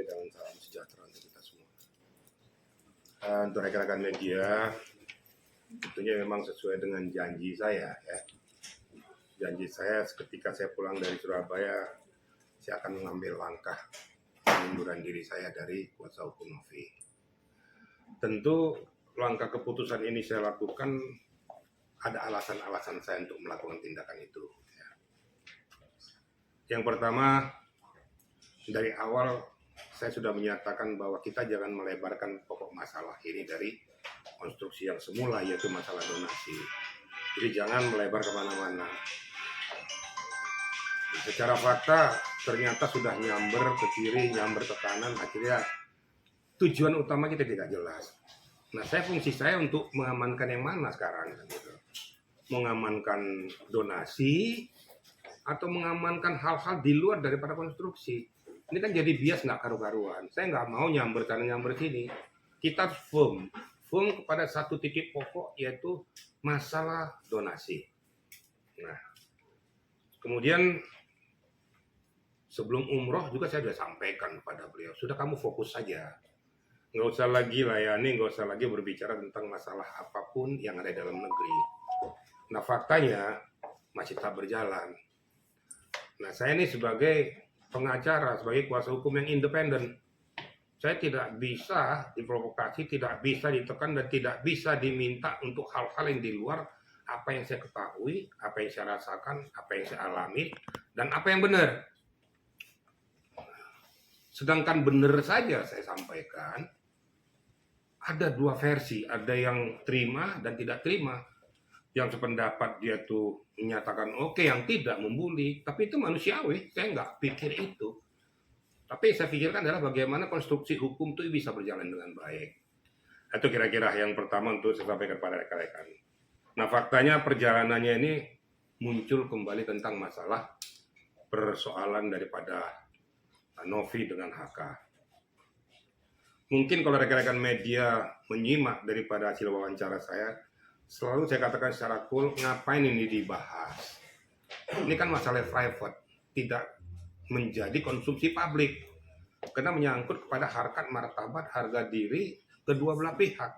sore dan salam sejahtera untuk kita semua. Untuk rekan-rekan media, tentunya memang sesuai dengan janji saya ya. Janji saya ketika saya pulang dari Surabaya, saya akan mengambil langkah pengunduran diri saya dari kuasa hukum Novi. Tentu langkah keputusan ini saya lakukan ada alasan-alasan saya untuk melakukan tindakan itu. Yang pertama, dari awal saya sudah menyatakan bahwa kita jangan melebarkan pokok masalah ini dari konstruksi yang semula, yaitu masalah donasi. Jadi jangan melebar kemana-mana. Secara fakta ternyata sudah nyamber ke kiri, nyamber ke kanan, akhirnya tujuan utama kita tidak jelas. Nah, fungsi saya untuk mengamankan yang mana sekarang? Gitu. Mengamankan donasi atau mengamankan hal-hal di luar daripada konstruksi. Ini kan jadi bias nggak karu-karuan. Saya nggak mau nyamber sana nyamber sini. Kita firm kepada satu titik pokok, yaitu masalah donasi. Nah, kemudian sebelum umroh juga saya sudah sampaikan kepada beliau, sudah kamu fokus saja. Nggak usah lagi layani, nggak usah lagi berbicara tentang masalah apapun yang ada dalam negeri. Nah, faktanya masih tetap berjalan. Nah, saya ini sebagai pengacara, sebagai kuasa hukum yang independen, saya tidak bisa diprovokasi, tidak bisa ditekan, dan tidak bisa diminta untuk hal-hal yang di luar apa yang saya ketahui, apa yang saya rasakan, apa yang saya alami, dan apa yang benar. Sedangkan benar saja saya sampaikan, ada dua versi, ada yang terima dan tidak terima. Yang sependapat dia tuh menyatakan oke, yang tidak membuli, tapi itu manusiawi, saya nggak pikir itu. Tapi saya pikirkan adalah bagaimana konstruksi hukum itu bisa berjalan dengan baik. Itu kira-kira yang pertama untuk saya sampaikan kepada rekan-rekan. Nah, faktanya perjalanannya ini muncul kembali tentang masalah persoalan daripada Novi dengan HK. Mungkin kalau rekan-rekan media menyimak daripada hasil wawancara saya, selalu saya katakan secara cool, ngapain ini dibahas? Ini kan masalah private, tidak menjadi konsumsi publik. Karena menyangkut kepada harkat martabat, harga diri kedua belah pihak.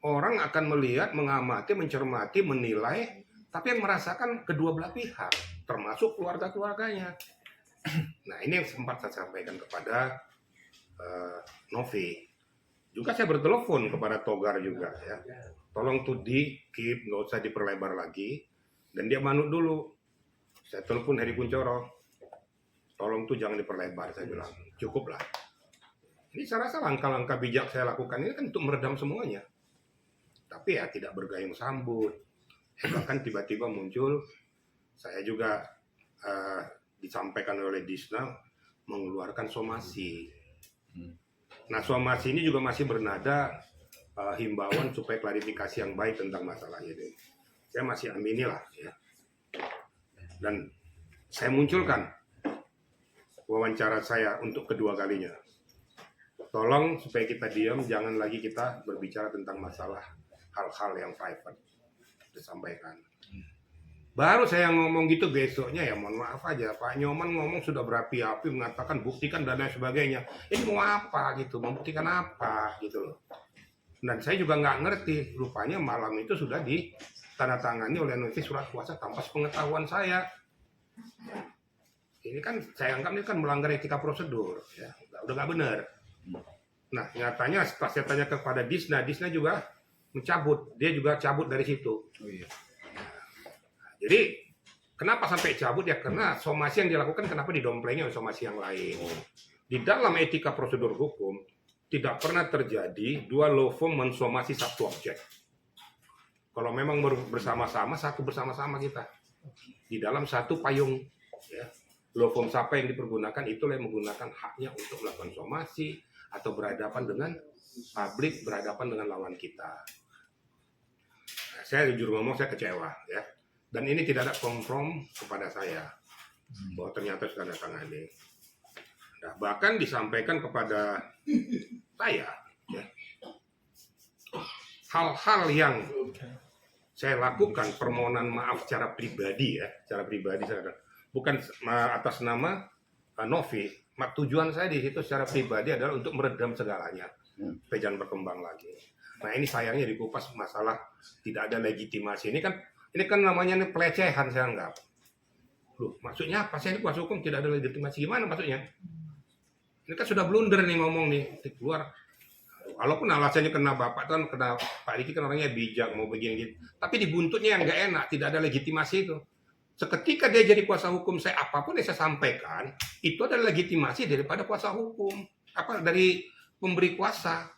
Orang akan melihat, mengamati, mencermati, menilai, tapi yang merasakan kedua belah pihak, termasuk keluarga-keluarganya. Nah, ini yang sempat saya sampaikan kepada Novi. Juga saya bertelepon kepada Togar juga ya. Tolong tuh di-keep, nggak usah diperlebar lagi. Dan dia manut dulu. Saya telepon Heri Kuncoro. Tolong tuh jangan diperlebar, saya bilang. Cukup lah. Ini saya rasa langkah-langkah bijak saya lakukan ini kan untuk meredam semuanya. Tapi ya tidak bergayung sambut. Bahkan tiba-tiba muncul, saya juga disampaikan oleh Disna mengeluarkan somasi. Nah, somasi ini juga masih bernada himbauan supaya klarifikasi yang baik tentang masalah ini. Saya masih aminilah ya. Dan saya munculkan wawancara saya untuk kedua kalinya. Tolong supaya kita diam, jangan lagi kita berbicara tentang masalah hal-hal yang private. Disampaikan. Baru saya ngomong gitu besoknya ya mohon maaf aja, Pak Nyoman ngomong sudah berapi-api mengatakan buktikan dan lain sebagainya. Ini mau apa gitu, membuktikan apa gitu loh. Dan saya juga nggak ngerti, rupanya malam itu sudah ditandatangani oleh Novi surat kuasa tanpa sepengetahuan saya. Ini kan saya anggap ini kan melanggar etika prosedur, ya udah nggak benar. Nah, nyatanya setelah saya tanya kepada Disna juga mencabut, dia juga cabut dari situ. Oh, iya. Jadi kenapa sampai cabut ya? Karena somasi yang dilakukan kenapa didomplengnya oleh somasi yang lain. Di dalam etika prosedur hukum tidak pernah terjadi dua law firm mensomasi satu objek. Kalau memang bersama-sama, satu bersama-sama kita di dalam satu payung. Ya. Law firm siapa yang dipergunakan itulah yang menggunakan haknya untuk melakukan somasi atau berhadapan dengan publik, berhadapan dengan lawan kita. Nah, saya jujur ngomong saya kecewa ya. Dan ini tidak ada konfirm kepada saya bahwa ternyata sudah datangani. Nah, bahkan disampaikan kepada saya ya, hal-hal yang saya lakukan permohonan maaf secara pribadi ya, secara pribadi saya bukan atas nama Novi, tujuan saya di situ secara pribadi adalah untuk meredam segalanya, supaya jangan berkembang lagi. Nah ini sayangnya dikupas masalah tidak ada legitimasi. Ini kan namanya nih pelecehan saya anggap. Loh, maksudnya apa? Saya ini kuasa hukum tidak ada legitimasi, gimana maksudnya? Ini kan sudah blunder nih ngomong nih, keluar. Walaupun alasannya kena bapak kan, kena Pak Diki kan orangnya bijak mau begini gitu. Tapi dibuntutnya yang nggak enak, tidak ada legitimasi itu. Seketika dia jadi kuasa hukum saya, apapun yang saya sampaikan itu adalah legitimasi daripada kuasa hukum, apa dari pemberi kuasa.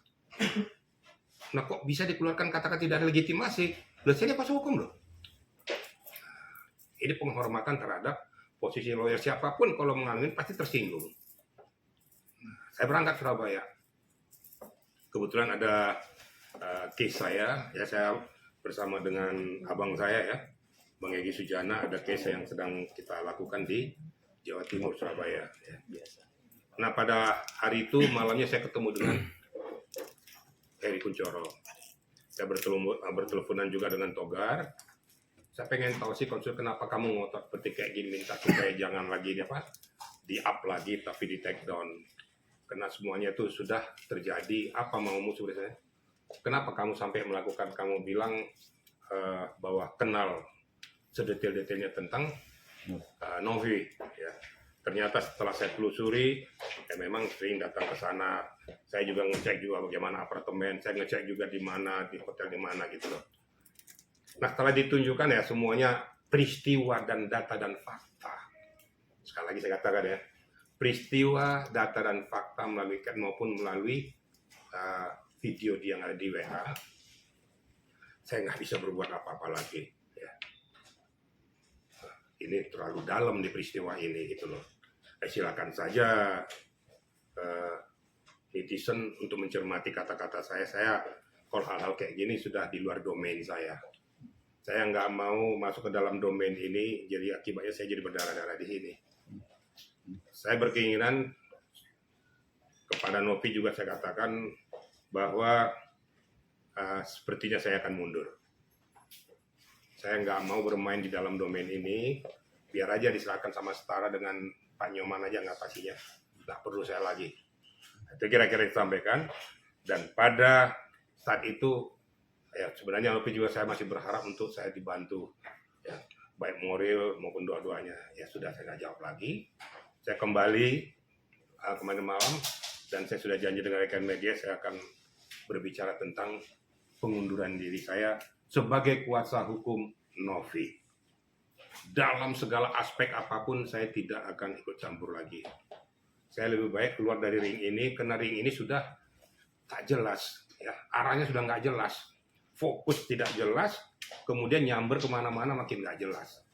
Nah kok bisa dikeluarkan kata-kata tidak ada legitimasi? Loh saya kuasa hukum loh. Ini penghormatan terhadap posisi lawyer siapapun kalau mengalami pasti tersinggung. Saya berangkat Surabaya. Kebetulan ada case saya bersama dengan abang saya ya, Bang Egy Sujana, ada case yang sedang kita lakukan di Jawa Timur, Surabaya. Ya. Nah pada hari itu malamnya saya ketemu dengan Heri Kuncoro. Saya berteleponan juga dengan Togar. Saya pengen tahu sih konsul kenapa kamu ngotot seperti kayak gini, minta supaya jangan lagi di up lagi tapi di take down. Karena semuanya itu sudah terjadi. Apa maumu sebenarnya? Kenapa kamu sampai melakukan? Kamu bilang bahwa kenal sedetail-detailnya tentang Novi. Ya. Ternyata setelah saya telusuri, memang sering datang ke sana. Saya juga ngecek juga bagaimana apartemen. Saya ngecek juga di mana, di hotel di mana gitu loh. Nah setelah ditunjukkan ya semuanya peristiwa dan data dan fakta. Sekali lagi saya katakan ya. Peristiwa, data, dan fakta melalui chat maupun melalui video yang ada di WA, saya nggak bisa berbuat apa-apa lagi. Ya. Ini terlalu dalam di peristiwa ini gitu loh. Silakan saja netizen untuk mencermati kata-kata saya. Saya kalau hal-hal kayak gini sudah di luar domain saya. Saya nggak mau masuk ke dalam domain ini, jadi akibatnya saya jadi berdarah-darah di sini. Saya berkeinginan kepada Novi juga saya katakan bahwa sepertinya saya akan mundur. Saya nggak mau bermain di dalam domain ini, biar aja diserahkan sama setara dengan Pak Nyoman aja ngatasinya. Nggak perlu saya lagi. Itu kira-kira disampaikan. Dan pada saat itu, ya sebenarnya Novi juga saya masih berharap untuk saya dibantu. Ya, baik moral maupun doa-doanya. Ya sudah saya nggak jawab lagi. Saya kembali kemarin malam dan saya sudah janji dengan rekan media saya akan berbicara tentang pengunduran diri saya sebagai kuasa hukum Novi. Dalam segala aspek apapun saya tidak akan ikut campur lagi. Saya lebih baik keluar dari ring ini karena ring ini sudah tak jelas. Ya, arahnya sudah nggak jelas. Fokus tidak jelas, kemudian nyamber kemana-mana makin nggak jelas.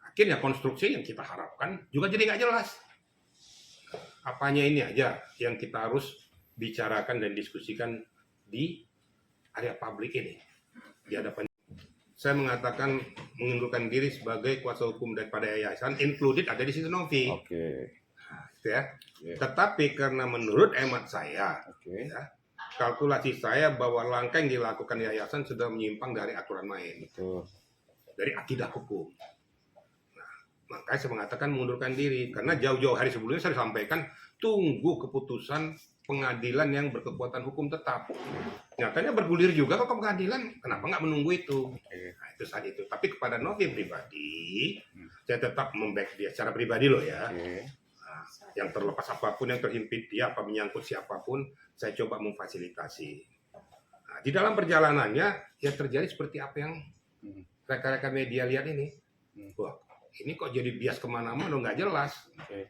Akhirnya konstruksi yang kita harapkan juga jadi nggak jelas. Apanya ini aja yang kita harus bicarakan dan diskusikan di area publik ini. Di hadapan saya mengatakan mengundurkan diri sebagai kuasa hukum daripada yayasan, included ada di situ Novi. Oke. Ya. Yeah. Tetapi karena menurut hemat saya, ya, kalkulasi saya bahwa langkah yang dilakukan yayasan sudah menyimpang dari aturan main, dari akidah hukum. Makanya saya mengatakan mengundurkan diri karena jauh-jauh hari sebelumnya saya sampaikan tunggu keputusan pengadilan yang berkekuatan hukum tetap. Nyatanya bergulir juga kok ke pengadilan, kenapa nggak menunggu itu? Nah, itu saat itu. Tapi kepada Novi pribadi, saya tetap memback dia secara pribadi loh ya. Nah, yang terlepas apapun yang terhimpit dia, apa menyangkut siapapun, saya coba memfasilitasi. Nah, di dalam perjalanannya yang terjadi seperti apa yang rekan-rekan media lihat ini. Wah, ini kok jadi bias kemana-mana nggak jelas,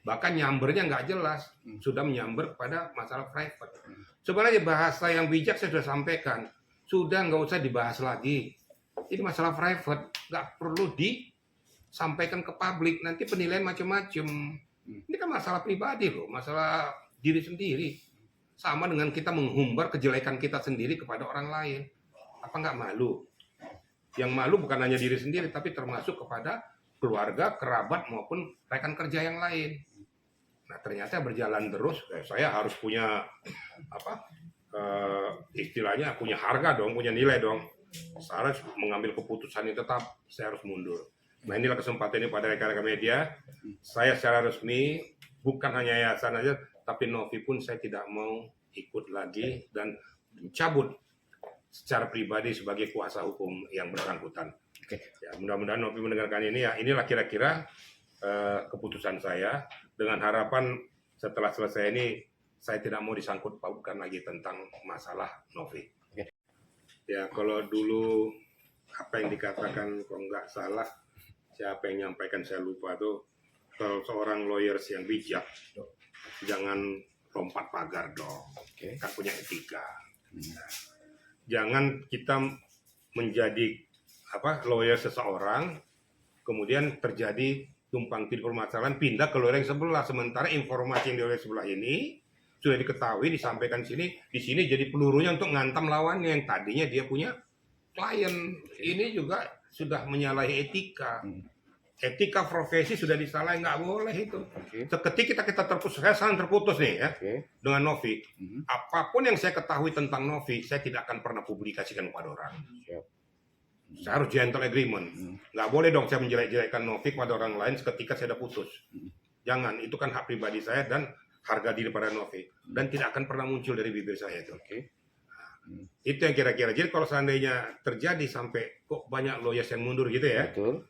bahkan nyambernya nggak jelas, sudah menyamber kepada masalah private. Sebenarnya bahasa yang bijak saya sudah sampaikan, sudah nggak usah dibahas lagi. Ini masalah private, nggak perlu disampaikan ke publik, nanti penilaian macam-macam. Ini kan masalah pribadi loh, masalah diri sendiri. Sama dengan kita menghumbar kejelekan kita sendiri kepada orang lain. Apa nggak malu? Yang malu bukan hanya diri sendiri, tapi termasuk kepada keluarga, kerabat maupun rekan kerja yang lain. Nah ternyata berjalan terus, saya harus punya istilahnya punya harga dong, punya nilai dong. Saya harus mengambil keputusan yang tetap, saya harus mundur. Nah inilah kesempatan ini pada rekan-rekan media, saya secara resmi bukan hanya yayasan aja, tapi Novi pun saya tidak mau ikut lagi dan cabut secara pribadi sebagai kuasa hukum yang bersangkutan. Ya, mudah-mudahan Novi mendengarkan ini ya. Inilah kira-kira keputusan saya, dengan harapan setelah selesai ini saya tidak mau disangkut pautkan lagi tentang masalah Novi. Ya, kalau dulu apa yang dikatakan kalau nggak salah, siapa yang menyampaikan saya lupa tuh, kalau seorang lawyers yang bijak jangan lompat pagar dong, kan punya etika. Nah, jangan kita menjadi lawyer seseorang kemudian terjadi tumpang tindih permasalahan pindah ke lawyer yang sebelah, sementara informasi yang di lawyer sebelah ini sudah diketahui disampaikan di sini jadi pelurunya untuk ngantam lawannya yang tadinya dia punya klien. Ini juga sudah menyalahi etika. Etika profesi sudah disalahi, nggak boleh itu. Seketika kita terputus, saya sangat terputus nih ya dengan Novi. Apapun yang saya ketahui tentang Novi, saya tidak akan pernah publikasikan kepada orang. Saya harus gentle agreement. Nggak boleh dong saya menjelek-jelekkan Novi kepada orang lain ketika saya sudah putus. Jangan, itu kan hak pribadi saya dan harga diri pada Novi. Dan tidak akan pernah muncul dari bibir saya itu. Itu yang kira-kira. Jadi kalau seandainya terjadi sampai kok banyak lawyers yang mundur gitu ya. Betul.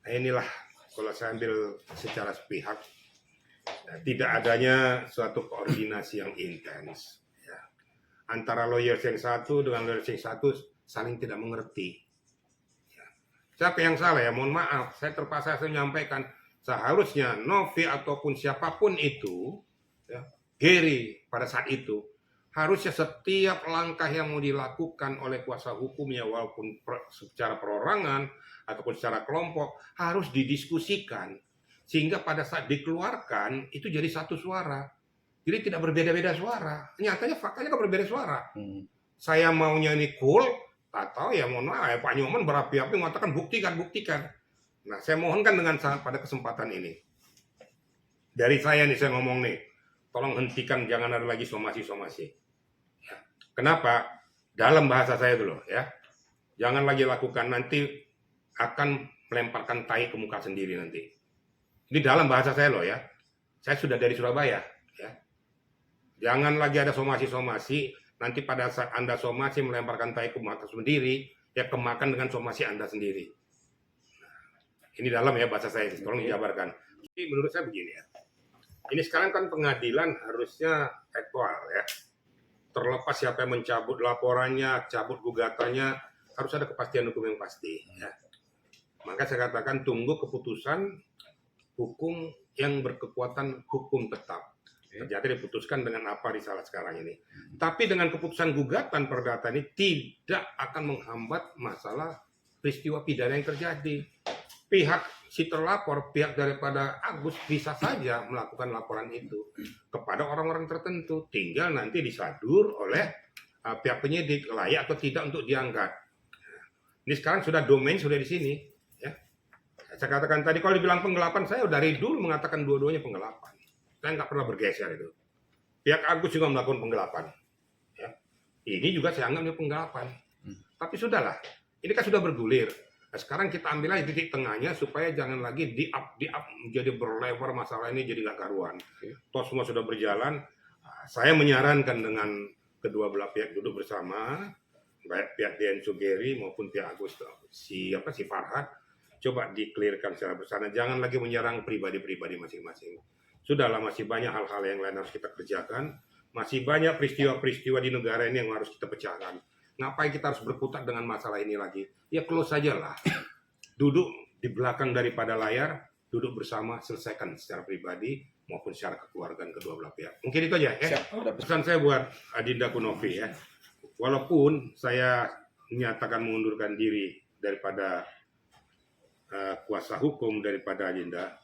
Nah, inilah kalau saya ambil secara sepihak, tidak adanya suatu koordinasi yang intens ya, antara lawyers yang satu dengan lawyers yang satu saling tidak mengerti ya. Siapa yang salah ya, mohon maaf, saya terpaksa saya menyampaikan seharusnya Novi ataupun siapapun itu ya, Gary pada saat itu harusnya setiap langkah yang mau dilakukan oleh kuasa hukumnya walaupun secara perorangan ataupun secara kelompok harus didiskusikan sehingga pada saat dikeluarkan itu jadi satu suara. Jadi tidak berbeda-beda suara. Nyatanya faktanya kan berbeda suara. Saya maunya ini cool atau ya mohon maaf ya Pak Nyoman berapi-api mengatakan buktikan. Nah, saya mohonkan dengan sangat pada kesempatan ini. Dari saya nih saya ngomong nih, tolong hentikan jangan ada lagi somasi. Ya. Kenapa? Dalam bahasa saya dulu ya. Jangan lagi lakukan, nanti akan melemparkan tai ke muka sendiri nanti. Ini dalam bahasa saya loh ya. Saya sudah dari Surabaya ya. Jangan lagi ada somasi, nanti pada saat Anda somasi melemparkan tai ke muka sendiri, ya kemakan dengan somasi Anda sendiri. Ini dalam ya bahasa saya, tolong dijabarkan. Jadi menurut saya begini ya. Ini sekarang kan pengadilan harusnya aktual ya. Terlepas siapa yang mencabut laporannya, cabut gugatannya, harus ada kepastian hukum yang pasti ya. Maka saya katakan tunggu keputusan hukum yang berkekuatan hukum tetap. Ternyata diputuskan dengan apa risalah sekarang ini. Tapi dengan keputusan gugatan perdata ini tidak akan menghambat masalah peristiwa pidana yang terjadi. Pihak si terlapor, pihak daripada Agus bisa saja melakukan laporan itu kepada orang-orang tertentu. Tinggal nanti disadur oleh pihak penyidik layak atau tidak untuk diangkat. Ini sekarang sudah domain sudah di sini. Saya katakan tadi kalau dibilang penggelapan, saya dari dulu mengatakan dua-duanya penggelapan. Saya nggak pernah bergeser itu. Pihak Agus juga melakukan penggelapan. Ya. Ini juga saya anggap ini penggelapan. Tapi sudahlah, ini kan sudah bergulir. Nah, sekarang kita ambil aja titik tengahnya supaya jangan lagi di up menjadi berlebar masalah ini jadi nggak karuan. Toh semua sudah berjalan. Saya menyarankan dengan kedua belah pihak duduk bersama, baik pihak Densu Gary maupun pihak Agus si Farhad. Coba dikelirkan secara bersama, jangan lagi menyerang pribadi-pribadi masing-masing. Sudahlah, masih banyak hal-hal yang lain harus kita kerjakan, masih banyak peristiwa-peristiwa di negara ini yang harus kita pecahkan. Ngapain kita harus berkutat dengan masalah ini lagi? Ya close saja lah. Duduk di belakang daripada layar, duduk bersama, selesaikan secara pribadi maupun secara kekeluargaan kedua belah pihak. Mungkin itu aja ya. Pesan saya buat Adinda Novi ya. Walaupun saya menyatakan mengundurkan diri daripada kuasa hukum daripada Adinda,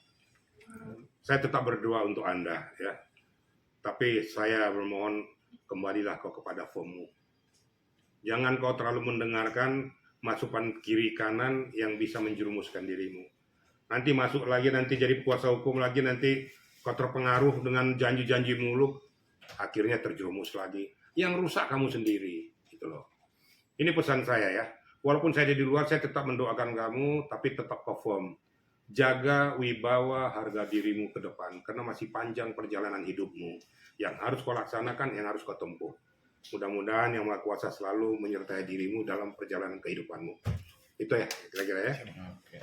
saya tetap berdoa untuk Anda ya. Tapi saya bermohon kembalilah kau kepada FOMU. Jangan kau terlalu mendengarkan masukan kiri kanan yang bisa menjerumuskan dirimu. Nanti masuk lagi, nanti jadi kuasa hukum lagi, nanti kau terpengaruh dengan janji-janji muluk, akhirnya terjerumus lagi. Yang rusak kamu sendiri, gitu loh. Ini pesan saya ya. Walaupun saya di luar, saya tetap mendoakan kamu, tapi tetap perform. jaga wibawa harga dirimu ke depan, karena masih panjang perjalanan hidupmu yang harus kau laksanakan, yang harus kau tempuh. Mudah-mudahan Yang Maha Kuasa selalu menyertai dirimu dalam perjalanan kehidupanmu. Itu ya, kira-kira ya. Oke.